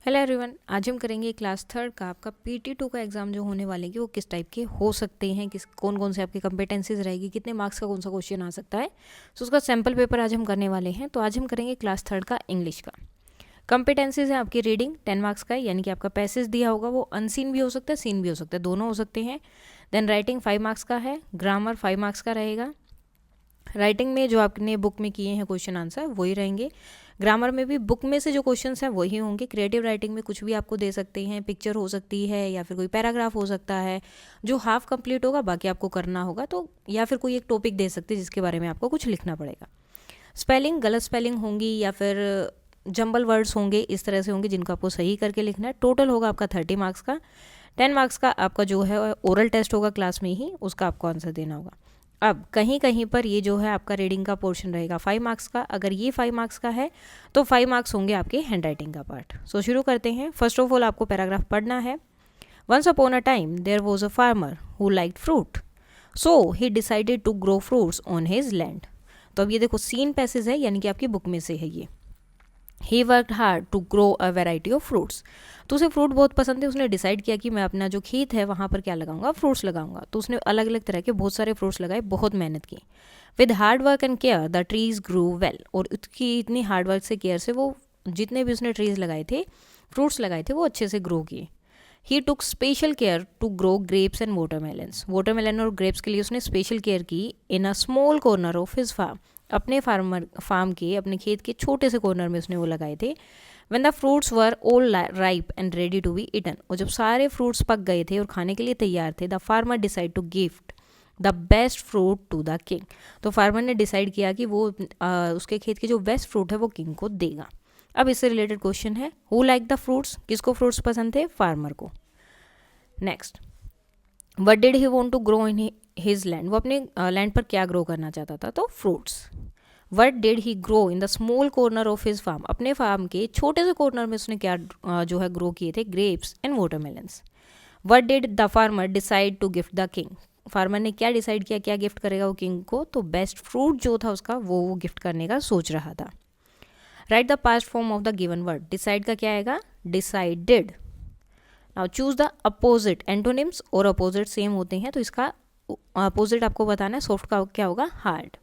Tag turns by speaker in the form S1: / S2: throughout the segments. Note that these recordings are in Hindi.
S1: हेलो एवरीवन, आज हम करेंगे क्लास थर्ड का आपका PT2 का एग्ज़ाम जो होने वाले हैं वो किस टाइप के हो सकते हैं, किस कौन कौन से आपकी कंपेटेंसीज रहेगी, कितने मार्क्स का कौन सा क्वेश्चन आ सकता है। सो उसका सैम्पल पेपर आज हम करने वाले हैं। तो आज हम करेंगे क्लास थर्ड का इंग्लिश का। कंपेटेंसीज है आपकी रीडिंग 10 मार्क्स का, यानी कि आपका पैसेज दिया होगा वो अनसीन भी हो सकता है, सीन भी हो सकता है, दोनों हो सकते हैं। देन राइटिंग 5 मार्क्स का है, ग्रामर 5 मार्क्स का रहेगा। राइटिंग में जो आपने बुक में किए हैं क्वेश्चन आंसर वही रहेंगे। ग्रामर में भी बुक में से जो क्वेश्चंस हैं वही होंगे। क्रिएटिव राइटिंग में कुछ भी आपको दे सकते हैं, पिक्चर हो सकती है या फिर कोई पैराग्राफ हो सकता है जो हाफ कंप्लीट होगा, बाकी आपको करना होगा। तो या फिर कोई एक टॉपिक दे सकते हैं जिसके बारे में आपको कुछ लिखना पड़ेगा। स्पेलिंग गलत स्पेलिंग होंगी या फिर जंबल वर्ड्स होंगे, इस तरह से होंगे जिनको आपको सही करके लिखना है। टोटल होगा आपका 30 मार्क्स का। 10 मार्क्स का आपका जो है ओरल टेस्ट होगा क्लास में ही, उसका आपको आंसर देना होगा। अब कहीं कहीं पर ये जो है आपका रीडिंग का पोर्शन रहेगा 5 मार्क्स का। अगर ये 5 मार्क्स का है तो 5 मार्क्स होंगे आपके हैंड राइटिंग का पार्ट। सो शुरू करते हैं। फर्स्ट ऑफ ऑल आपको पैराग्राफ पढ़ना है। Once upon a time there was a farmer who liked fruit, so he decided to grow fruits on his land. तो अब ये देखो सीन पैसेज है, यानी कि आपकी बुक में से है ये। He worked hard to grow a variety of fruits. तो उसे फ्रूट बहुत पसंद है, उसने डिसाइड किया कि मैं अपना जो खेत है वहाँ पर क्या लगाऊंगा, फ्रूट्स लगाऊंगा। तो उसने अलग अलग तरह के बहुत सारे फ्रूट्स लगाए, बहुत मेहनत की। With hard work and care the trees grew well. और उसकी इतनी हार्ड वर्क से, केयर से वो जितने भी उसने ट्रीज लगाए थे, फ्रूट्स लगाए थे, वो अच्छे से ग्रो किए। He took special care to grow grapes and watermelons. Watermelon और ग्रेप्स के लिए उसने स्पेशल केयर की in a small corner of his farm. अपने फार्म के, अपने खेत के छोटे से कॉर्नर में उसने वो लगाए थे। When the fruits were all ripe and ready to be eaten, और जब सारे फ्रूट्स पक गए थे और खाने के लिए तैयार थे, the farmer decide to gift the best fruit to the king. तो फार्मर ने डिसाइड किया कि वो उसके खेत के जो बेस्ट फ्रूट है वो किंग को देगा। अब इससे रिलेटेड क्वेश्चन है, हु लाइक द फ्रूट्स, किसको फ्रूट्स पसंद थे, फार्मर को। Next, what did he want to grow in his land, वो अपने लैंड पर क्या ग्रो करना चाहता था, तो fruits. What did he grow in the small corner of his farm, अपने फार्म के छोटे से कॉर्नर में उसने क्या जो है ग्रो किए थे, grapes and watermelons. What did the farmer decide to gift the king, farmer ने क्या डिसाइड किया, क्या गिफ्ट करेगा वो किंग को, तो बेस्ट फ्रूट जो था उसका वो गिफ्ट करने का सोच रहा था। Right the past form of the given word, decide का क्या आएगा, decided. Now choose the opposite, antonyms और अपोजिट सेम होते हैं तो इसका अपोजिट आपको बताना है। सॉफ्ट का क्या होगा, hard.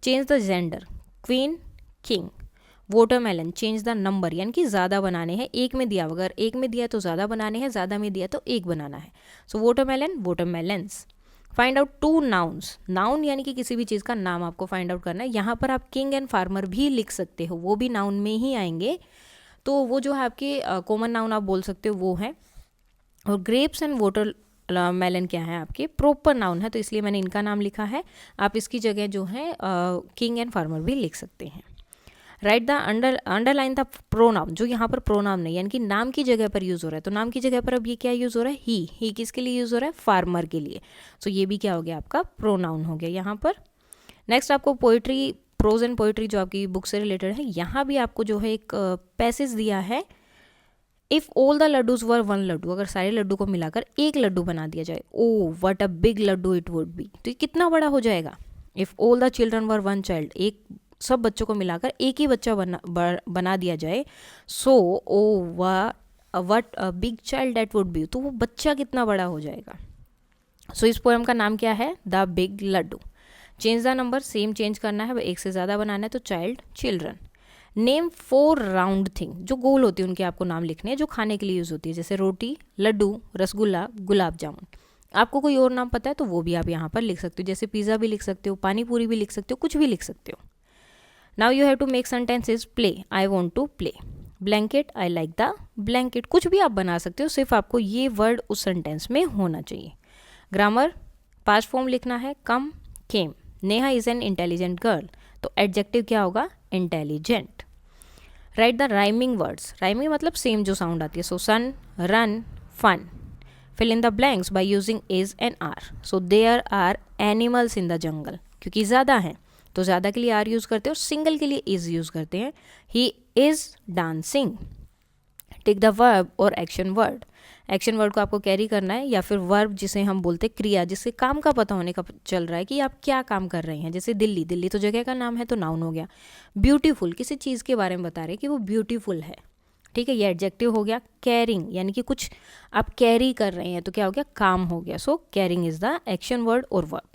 S1: Change the gender, queen king. Watermelon, change the number, यानी कि ज़्यादा बनाने हैं, एक में दिया, अगर एक में दिया तो ज़्यादा बनाने हैं, ज़्यादा में दिया तो एक बनाना है। So watermelon, watermelons. Find out two nouns, noun यानी कि किसी भी चीज़ का नाम आपको फाइंड आउट करना है। यहाँ पर आप किंग एंड फार्मर भी लिख सकते हो, वो भी नाउन में ही आएंगे। तो वो जो है आपके कॉमन नाउन आप बोल सकते हो वो है। और ग्रेप्स एंड वाटर मेलन क्या है, आपके प्रॉपर नाउन है, तो इसलिए मैंने इनका नाम लिखा है। आप इसकी जगह जो है किंग एंड फार्मर भी लिख सकते हैं। Right the underline the pronoun, जो यहाँ पर प्रोनाउन नहीं, यानी कि नाम की जगह पर यूज़ हो रहा है, तो नाम की जगह पर अब ये क्या यूज़ हो रहा है, ही किसके लिए यूज़ हो रहा है, फार्मर के लिए। सो ये भी क्या हो गया, आपका प्रोनाउन हो गया यहाँ पर। नेक्स्ट आपको पोइट्री, प्रोज एंड पोइट्री जो आपकी बुक से रिलेटेड है, यहाँ भी आपको जो है एक पैसेज दिया है। If all the laddoos were one laddoo, अगर सारे लड्डू को मिलाकर एक लड्डू बना दिया जाए, oh what a big laddoo it would be, तो ये कितना बड़ा हो जाएगा। If all the children were one child, एक सब बच्चों को मिलाकर एक ही बच्चा बना दिया जाए, so oh what a big child that would be, तो वो बच्चा कितना बड़ा हो जाएगा। सो इस पोएम का नाम क्या है, the big laddoo. Change the number, same change करना है, एक से ज़्यादा बनाना है, तो child, children. Name 4 round thing, जो गोल होती है उनके आपको नाम लिखने हैं, जो खाने के लिए यूज़ होती है, जैसे रोटी, लड्डू, रसगुल्ला, गुलाब जामुन। आपको कोई और नाम पता है तो वो भी आप यहाँ पर लिख सकते हो, जैसे पिज़्ज़ा भी लिख सकते हो, पानी पूरी भी लिख सकते हो, कुछ भी लिख सकते हो। Now you have to make sentences. Play, I want to play. Blanket, I like the blanket. कुछ भी आप बना सकते हो, सिर्फ आपको ये वर्ड उस सेंटेंस में होना चाहिए। ग्रामर, पास्ट फॉर्म लिखना है, come, came. Neha is an intelligent girl, तो एडजेक्टिव क्या होगा, intelligent. Write the rhyming words, rhyming मतलब सेम जो साउंड आती है, so sun, run, fun. Fill in the blanks by using is and are, so there are animals in the jungle, क्योंकि ज़्यादा हैं तो ज़्यादा के लिए आर यूज़ करते हैं और सिंगल के लिए इज यूज़ करते हैं। He is dancing. Tick the verb और एक्शन वर्ड, एक्शन वर्ड को आपको कैरी करना है, या फिर वर्ब जिसे हम बोलते हैं क्रिया, जिससे काम का पता होने का चल रहा है कि आप क्या काम कर रहे हैं। जैसे दिल्ली, दिल्ली तो जगह का नाम है तो नाउन हो गया। ब्यूटीफुल, किसी चीज़ के बारे में बता रहे हैं कि वो ब्यूटीफुल है। ठीक है, ये एडजेक्टिव हो गया। कैरिंग यानी कि कुछ आप कैरी कर रहे हैं तो क्या हो गया, काम हो गया। So caring is the action word और verb.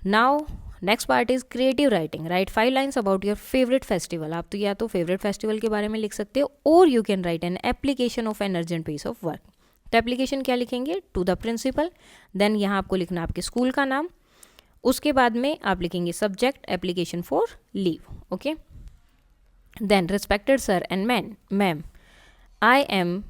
S1: Now next part is creative writing. Write 5 lines about your favourite festival. आप तो या तो फेवरेट फेस्टिवल के बारे में लिख सकते हो, और you can write an application of an urgent piece of work. तो एप्लीकेशन क्या लिखेंगे, टू द प्रिंसिपल, देन यहाँ आपको लिखना आपके स्कूल का नाम, उसके बाद में आप लिखेंगे subject, application for leave. Okay, then respected sir and ma'am, I am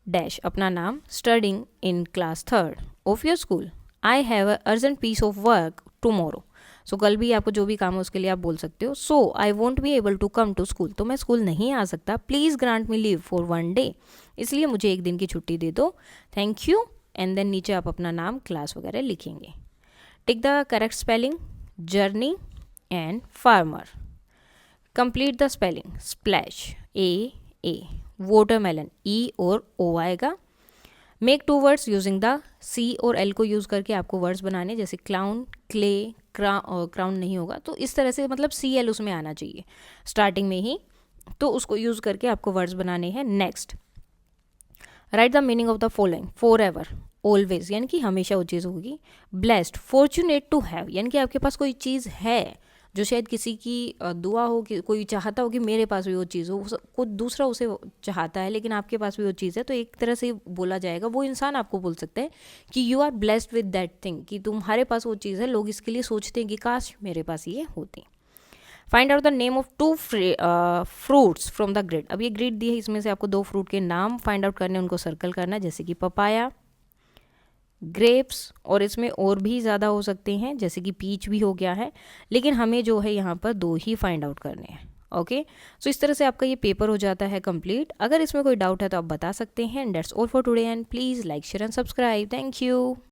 S1: dash अपना नाम, studying in class 3rd of your school, I have a urgent piece of work tomorrow. So कल भी आपको जो भी काम है उसके लिए आप बोल सकते हो। So I won't be able to come to school, तो मैं स्कूल नहीं आ सकता, please grant me leave for 1 day, इसलिए मुझे 1 दिन की छुट्टी दे दो, थैंक यू। एंड देन नीचे आप अपना नाम, क्लास वगैरह लिखेंगे। Tick the correct spelling, journey and farmer. Complete the spelling, splash A, watermelon E और ओ आएगा। Make 2 words using the C और एल को यूज़ करके आपको वर्ड्स बनाने, जैसे क्लाउन, क्ले, क्राउन नहीं होगा, तो इस तरह से मतलब सी एल उसमें आना चाहिए स्टार्टिंग में ही, तो उसको यूज़ करके आपको वर्ड्स बनाने हैं। Next, right the meaning of the following, for ever, always यानी कि हमेशा वो चीज़ होगी, ब्लेस्ड, फॉर्चुनेट टू हैव यानी कि आपके पास कोई चीज़ है जो शायद किसी की दुआ हो, कि कोई चाहता हो कि मेरे पास भी वो चीज़ हो, कोई दूसरा उसे चाहता है लेकिन आपके पास भी वो चीज़ है, तो एक तरह से बोला जाएगा, वो इंसान आपको बोल सकता है कि you are blessed with that thing, कि तुम्हारे पास वो चीज़ है। लोग इसके लिए सोचते हैं कि काश मेरे पास ये होती। Find out the name of 2 fruits from the grid. अब ये ग्रिड दी है, इसमें से आपको 2 फ्रूट के नाम फाइंड आउट करने, उनको सर्कल करना, जैसे कि पपाया, ग्रेप्स, और इसमें और भी ज़्यादा हो सकते हैं, जैसे कि पीच भी हो गया है, लेकिन हमें जो है यहाँ पर 2 ही फाइंड आउट करने हैं। ओके, सो इस तरह से आपका ये पेपर हो जाता है कंप्लीट। अगर इसमें कोई डाउट है तो आप बता सकते हैं। That's all for today and please like, share and subscribe. Thank you.